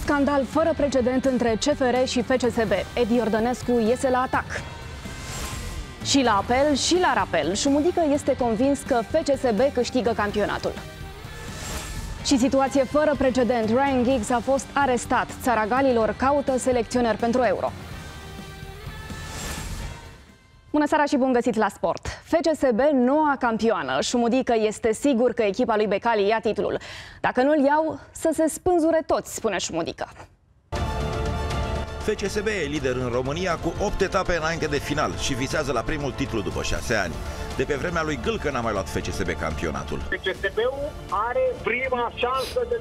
Scandal fără precedent între CFR și FCSB. Edi Iordănescu iese la atac. Și la apel și la rapel, Șumudică este convins că FCSB câștigă campionatul. Și situație fără precedent, Ryan Giggs a fost arestat. Țara Galilor caută selecționeri pentru Euro. Bună seara și bun găsit la sport! FCSB, noua campioană. Șumudică este sigur că echipa lui Becali ia titlul. Dacă nu-l iau, să se spânzure toți, spune Șumudică. FCSB e lider în România cu 8 etape înainte de final și visează la primul titlu după 6 ani. De pe vremea lui Gâlcă n-a mai luat FCSB campionatul. FCSB-ul are prima șansă de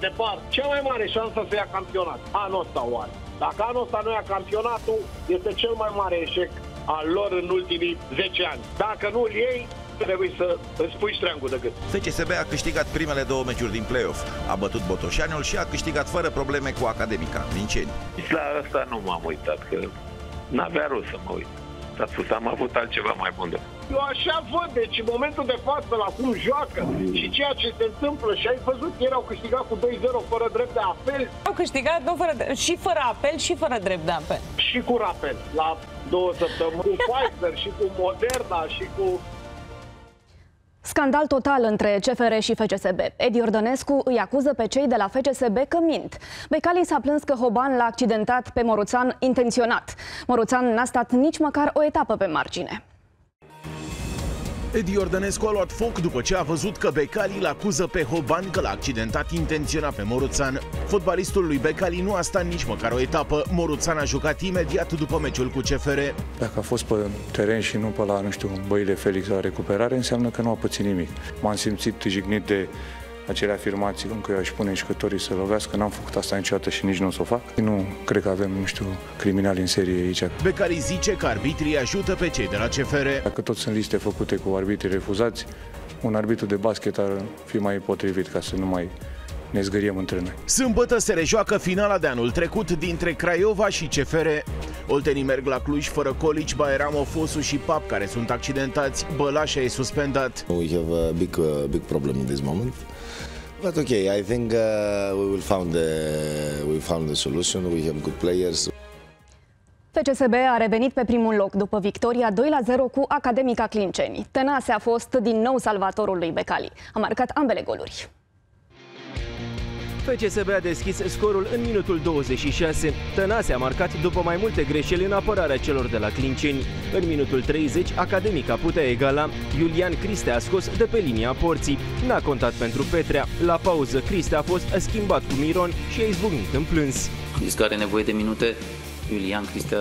departe. Cea mai mare șansă să ia campionat. Anul ăsta o are. Dacă anul ăsta nu ia campionatul, este cel mai mare eșec al lor în ultimii 10 ani. Dacă nu-l iei, trebuie să îți pui ștreangul de gât. FCSB a câștigat primele 2 meciuri din play-off, a bătut Botoșaniul și a câștigat fără probleme cu Academica Clinceni. La asta nu m-am uitat, că n-avea rost să mă uit. S-a spus, am avut altceva mai bun de. Eu așa văd, deci în momentul de față, la cum joacă și ceea ce se întâmplă, și ai văzut, ieri au câștigat cu 2-0 fără drept de apel. Au câștigat și fără apel și fără drept de apel. Și cu rapel, la 2 săptămâni, cu Pfizer și cu Moderna și cu... Scandal total între CFR și FCSB. Edi Iordănescu îi acuză pe cei de la FCSB că mint. Becali s-a plâns că Hoban l-a accidentat pe Moruțan intenționat. Moruțan n-a stat nici măcar o etapă pe margine. Edi Iordănescu a luat foc după ce a văzut că Becali îl acuză pe Hoban că l-a accidentat intenționat pe Moruțan. Fotbalistul lui Becali nu a stat nici măcar o etapă. Moruțan a jucat imediat după meciul cu CFR. Dacă a fost pe teren și nu pe la, nu știu, Băile Felix la recuperare, înseamnă că nu a pățit nimic. M-am simțit jignit de acele afirmații cum că eu aș pune jucătorii să lovească. N-am făcut asta niciodată și nici nu o să o fac. Nu cred că avem, nu știu, criminali în serie aici. Becali zice că arbitrii ajută pe cei de la CFR. Dacă tot sunt liste făcute cu arbitrii refuzați, un arbitru de basket ar fi mai potrivit ca să nu mai ne zgăriem între noi. Sâmbătă se rejoacă finala de anul trecut dintre Craiova și CFR. Oltenii merg la Cluj fără Colici, Baeramo, Fosu și Pap, care sunt accidentați. Bălașa e suspendat. We have a big problem in this moment. But okay, I think we found the solution. We have good players. FCSB a revenit pe primul loc după victoria 2-0 cu Academica Clinceni. Tănase a fost din nou salvatorul lui Becali. A marcat ambele goluri. FCSB a deschis scorul în minutul 26. Tănase a marcat după mai multe greșeli în apărarea celor de la Clinceni. În minutul 30, Academica putea egala. Iulian Criste a scos de pe linia porții. N-a contat pentru Petrea. La pauză, Criste a fost schimbat cu Miron și a izbucnit în plâns. Am zis că are nevoie de minute. Iulian Criste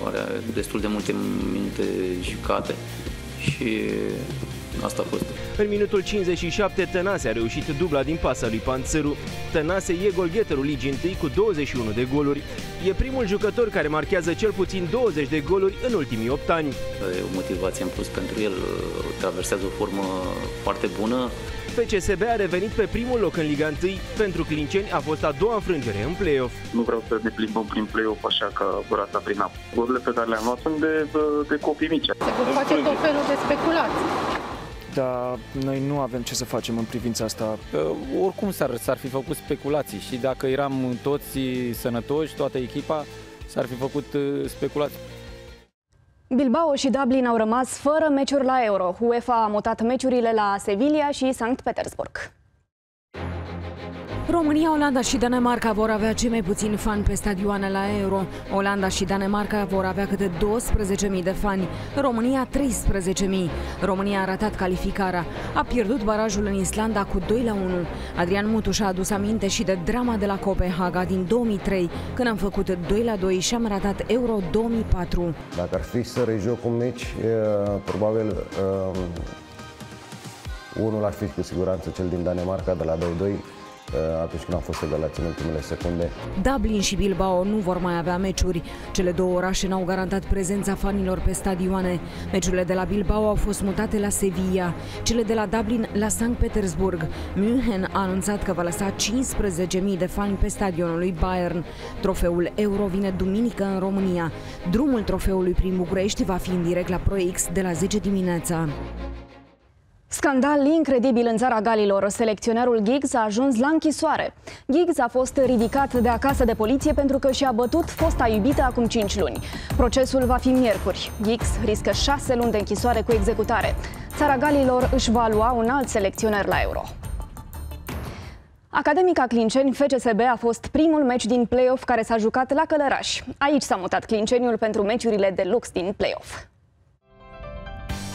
are destul de multe minute jucate și asta a fost. În minutul 57, Tănase a reușit dubla din pasa lui Panțăru. Tănase e golgheterul ligii întâi cu 21 de goluri. E primul jucător care marchează cel puțin 20 de goluri în ultimii 8 ani. E o motivație în plus pentru el, traversează o formă foarte bună. FCSB a revenit pe primul loc în Liga 1. Pentru Clinceni a fost a doua înfrângere în play-off. Nu vreau să ne plimbăm prin play-off așa ca brata prin apă. Golurile pe care le-am luat sunt de copii mici. Se pot face tot felul de speculații. Dar noi nu avem ce să facem în privința asta. Oricum s-ar fi făcut speculații și dacă eram toți sănătoși, toată echipa, s-ar fi făcut speculații. Bilbao și Dublin au rămas fără meciuri la Euro. UEFA a mutat meciurile la Sevilla și Sankt Petersburg. România, Olanda și Danemarca vor avea cei mai puțini fani pe stadioane la Euro. Olanda și Danemarca vor avea câte 12.000 de fani, România 13.000. România a ratat calificarea, a pierdut barajul în Islanda cu 2-1. Adrian Mutuș a adus aminte și de drama de la Copenhaga din 2003, când am făcut 2-2 și am ratat Euro 2004. Dacă ar fi să rejoc un meci, probabil unul ar fi cu siguranță cel din Danemarca de la 2-2. Atunci când am fost egalați în ultimele secunde. Dublin și Bilbao nu vor mai avea meciuri. Cele două orașe n-au garantat prezența fanilor pe stadioane. Meciurile de la Bilbao au fost mutate la Sevilla, cele de la Dublin la Sankt Petersburg. München a anunțat că va lăsa 15.000 de fani pe stadionul lui Bayern. Trofeul Euro vine duminică în România. Drumul trofeului prin București va fi în direct la ProX de la 10 dimineața. Scandal incredibil în țara Galilor. Selecționerul Giggs a ajuns la închisoare. Giggs a fost ridicat de acasă de poliție pentru că și-a bătut fosta iubită acum 5 luni. Procesul va fi miercuri. Giggs riscă 6 luni de închisoare cu executare. Țara Galilor își va lua un alt selecționer la Euro. Academica Clinceni FCSB a fost primul meci din play-off care s-a jucat la Călăraș. Aici s-a mutat clinceniul pentru meciurile de lux din play-off.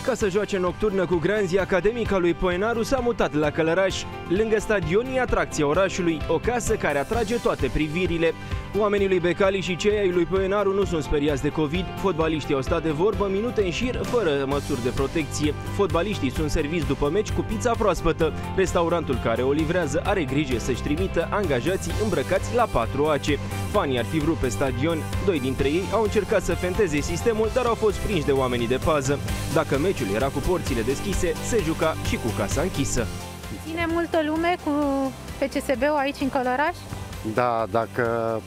Ca să joace nocturnă cu granzii, Academica lui Poenaru s-a mutat la Călăraș. Lângă stadion e atracția orașului, o casă care atrage toate privirile. Oamenii lui Becali și cei ai lui Poenaru nu sunt speriați de COVID. Fotbaliștii au stat de vorbă minute în șir, fără măsuri de protecție. Fotbaliștii sunt serviți după meci cu pizza proaspătă. Restaurantul care o livrează are grijă să-și trimită angajații îmbrăcați la 4 ace. Fanii ar fi vrut pe stadion. 2 dintre ei au încercat să fenteze sistemul, dar au fost prinși de oamenii de pază. Dacă meciul era cu porțile deschise, se juca și cu casa închisă. Ține multă lume cu FCSB-ul aici în Călăraș? Da, dacă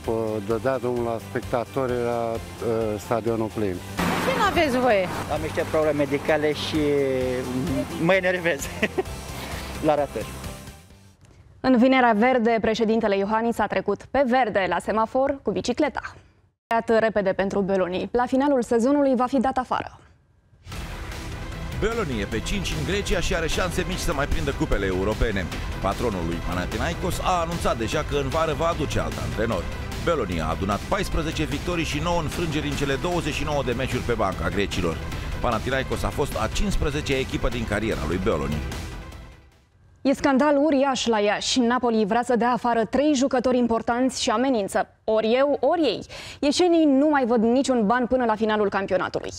dădea drumul la spectatori, era stadionul plin. De ce nu aveți voie? Am niște probleme medicale și mă enervez la ratări. În Vinerea Verde, președintele Iohannis a trecut pe verde la semafor cu bicicleta. Iată repede pentru Beloni. La finalul sezonului va fi dat afară. Beloni e pe 5 în Grecia și are șanse mici să mai prindă cupele europene. Patronul lui Panathinaikos a anunțat deja că în vară va aduce alt antrenor. Beloni a adunat 14 victorii și 9 înfrângeri în cele 29 de meciuri pe banca grecilor. Panathinaikos a fost a 15-a echipă din cariera lui Beloni. E scandal uriaș la Iași. Napoli vrea să dea afară 3 jucători importanți și amenință. Ori eu, ori ei. Ieșenii nu mai văd niciun ban până la finalul campionatului.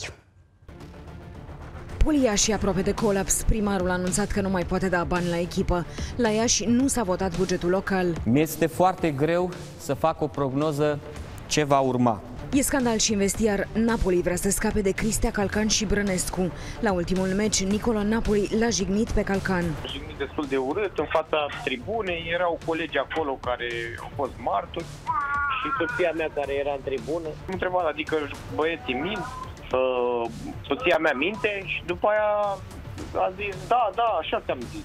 Iași e aproape de colaps. Primarul a anunțat că nu mai poate da bani la echipă. La Iași nu s-a votat bugetul local. Mi-este foarte greu să fac o prognoză ce va urma. E scandal și în vestiar. Napoli vrea să scape de Cristea, Calcan și Brănescu. La ultimul meci, Nicola Napoli l-a jignit pe Calcan. Jignit destul de urât în fața tribunei. Erau colegi acolo care au fost martori. Și soția mea care era în tribună. Mă întreba, adică băieții mint? Soția mea minte și după aia a zis, da, așa ți-am zis.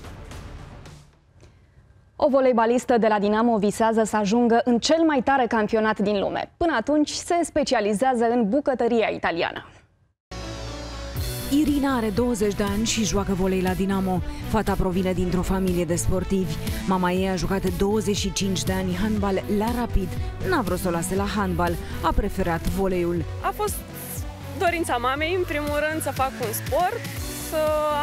O voleibalistă de la Dinamo visează să ajungă în cel mai tare campionat din lume. Până atunci se specializează în bucătăria italiană. Irina are 20 de ani și joacă volei la Dinamo. Fata provine dintr-o familie de sportivi. Mama ei a jucat 25 de ani handbal la Rapid. N-a vrut să o lase la handbal, a preferat voleiul. A fost dorința mamei, în primul rând, să fac un sport.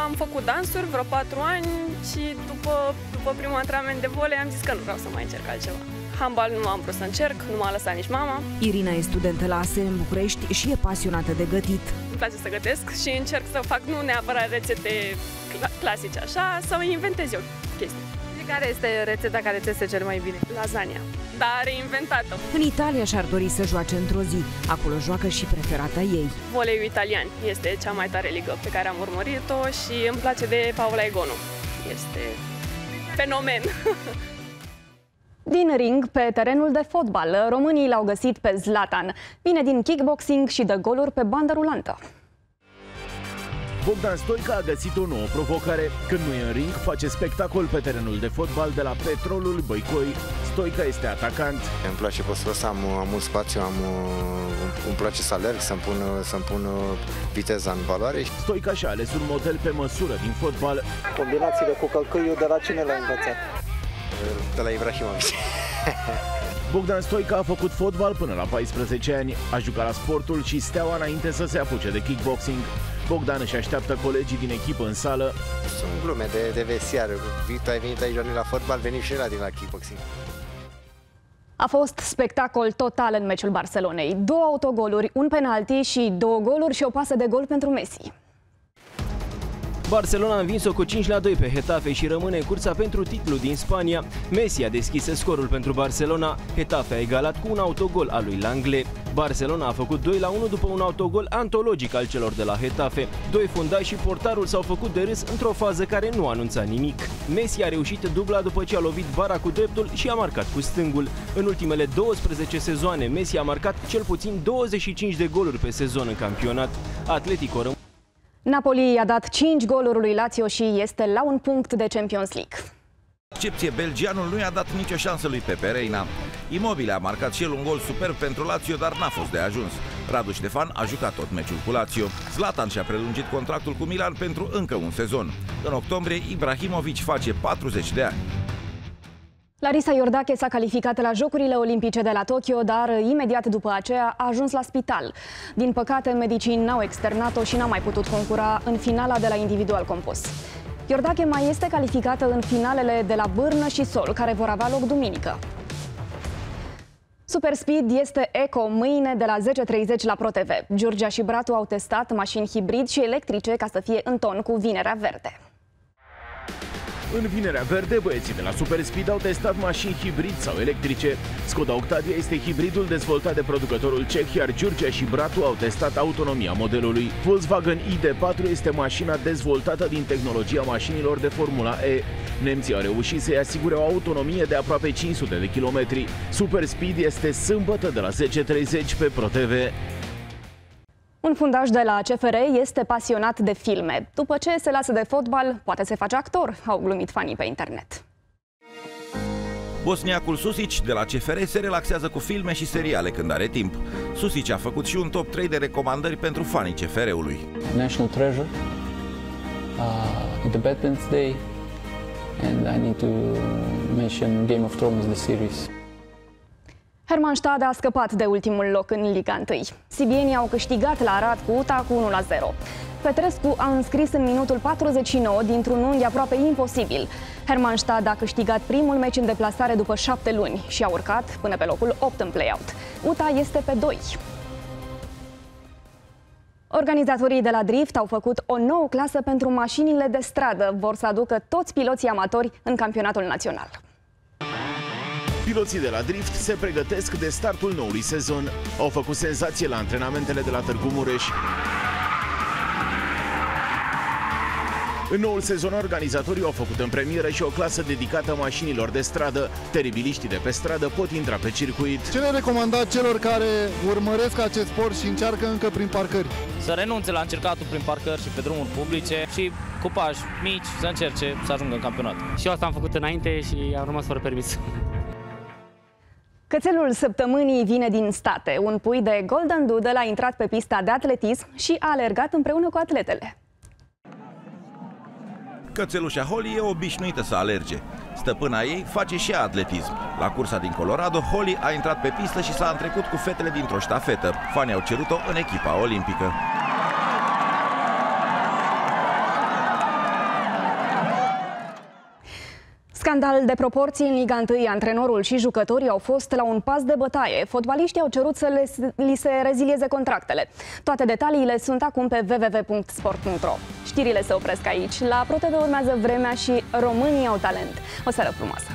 Am făcut dansuri vreo 4 ani și după primul antrenament de volei am zis că nu vreau să mai încerc altceva. Handbal nu am vrut să încerc, nu m-a lăsat nici mama. Irina e studentă la ASE în București și e pasionată de gătit. Îmi place să gătesc și încerc să fac nu neapărat rețete clasice așa, să inventez eu chestii. Care este rețeta care ți este cel mai bine? Lasagna, dar reinventată. În Italia și-ar dori să joace într-o zi. Acolo joacă și preferata ei. Voleiul italian este cea mai tare ligă pe care am urmărit-o și îmi place de Paola Egonu. Este fenomen. Din ring, pe terenul de fotbal, românii l-au găsit pe Zlatan. Vine din kickboxing și dă goluri pe bandă rulantă. Bogdan Stoica a găsit o nouă provocare. Când nu e în ring, face spectacol pe terenul de fotbal de la Petrolul Băicoi. Stoica este atacant. Îmi place postura asta, am mult spațiu, îmi place să alerg, să-mi pun viteza în valoare. Stoica și-a ales un model pe măsură din fotbal. Combinațiile cu călcâiul, de la cine l-ai învățat? De la Ibrahimovic. Bogdan Stoica a făcut fotbal până la 14 ani. A jucat la Sportul și Steaua înainte să se apuce de kickboxing. Bogdan își așteaptă colegii din echipă în sală. Sunt glume de vestiar. Tu ai venit aici la fotbal, veni și la din la kickboxing. A fost spectacol total în meciul Barcelonei. 2 autogoluri, un penalti și 2 goluri și o pasă de gol pentru Messi. Barcelona a învins-o cu 5-2 pe Getafe și rămâne în cursa pentru titlu din Spania. Messi a deschis scorul pentru Barcelona. Getafe a egalat cu un autogol al lui Langley. Barcelona a făcut 2-1 după un autogol antologic al celor de la Getafe. 2 fundași și portarul s-au făcut de râs într-o fază care nu anunța nimic. Messi a reușit dubla după ce a lovit bara cu dreptul și a marcat cu stângul. În ultimele 12 sezoane, Messi a marcat cel puțin 25 de goluri pe sezon în campionat. Atletico Napoli i-a dat 5 goluri lui Lazio și este la un punct de Champions League. Excepție, belgianul nu i-a dat nicio șansă lui Pepe Reina. Immobile a marcat și el un gol superb pentru Lazio, dar n-a fost de ajuns. Radu Ștefan a jucat tot meciul cu Lazio. Zlatan și-a prelungit contractul cu Milan pentru încă un sezon. În octombrie, Ibrahimovic face 40 de ani. Larisa Iordache s-a calificat la Jocurile Olimpice de la Tokyo, dar imediat după aceea a ajuns la spital. Din păcate, medicii n-au externat-o și n-a mai putut concura în finala de la individual compus. Iordache mai este calificată în finalele de la Bârnă și Sol, care vor avea loc duminică. Super Speed este eco mâine de la 10:30 la ProTV. Giurgia și Bratu au testat mașini hibrid și electrice ca să fie în ton cu Vinerea Verde. În Vinerea Verde, băieții de la Super Speed au testat mașini hibrid sau electrice. Skoda Octavia este hibridul dezvoltat de producătorul ceh, iar Giurgia și Bratu au testat autonomia modelului. Volkswagen ID4 este mașina dezvoltată din tehnologia mașinilor de Formula E. Nemții au reușit să-i asigure o autonomie de aproape 500 de kilometri. Super Speed este sâmbătă de la 10:30 pe ProTV. Un fundaș de la CFR este pasionat de filme. După ce se lasă de fotbal, poate se face actor, au glumit fanii pe internet. Bosniacul Susic de la CFR se relaxează cu filme și seriale când are timp. Susic a făcut și un top 3 de recomandări pentru fanii CFR-ului. National Treasure, Independence Day, and I need to mention Game of Thrones, the series. Hermannstad a scăpat de ultimul loc în Liga 1. Sibienii au câștigat la Arad cu UTA cu 1-0. Petrescu a înscris în minutul 49 dintr-un unghi aproape imposibil. Hermannstad a câștigat primul meci în deplasare după 7 luni și a urcat până pe locul 8 în play-out. UTA este pe 2. Organizatorii de la Drift au făcut o nouă clasă pentru mașinile de stradă. Vor să aducă toți piloții amatori în campionatul național. Piloții de la Drift se pregătesc de startul noului sezon. Au făcut senzație la antrenamentele de la Târgu Mureș. În noul sezon, organizatorii au făcut în premieră și o clasă dedicată mașinilor de stradă. Teribiliștii de pe stradă pot intra pe circuit. Ce le recomandați celor care urmăresc acest sport și încearcă încă prin parcări? Să renunțe la încercatul prin parcări și pe drumuri publice și cu pași mici să încerce să ajungă în campionat. Și eu asta am făcut înainte și am rămas fără permis. Cățelul săptămânii vine din state. Un pui de Golden Doodle a intrat pe pista de atletism și a alergat împreună cu atletele. Cățelușa Holly e obișnuită să alerge. Stăpâna ei face și ea atletism. La cursa din Colorado, Holly a intrat pe pistă și s-a întrecut cu fetele dintr-o ștafetă. Fanii au cerut-o în echipa olimpică. Scandal de proporții în Liga 1. Antrenorul și jucătorii au fost la un pas de bătaie. Fotbaliștii au cerut să li se rezilieze contractele. Toate detaliile sunt acum pe www.sport.ro. Știrile se opresc aici. La ProTV urmează Vremea și Românii au talent. O seară frumoasă!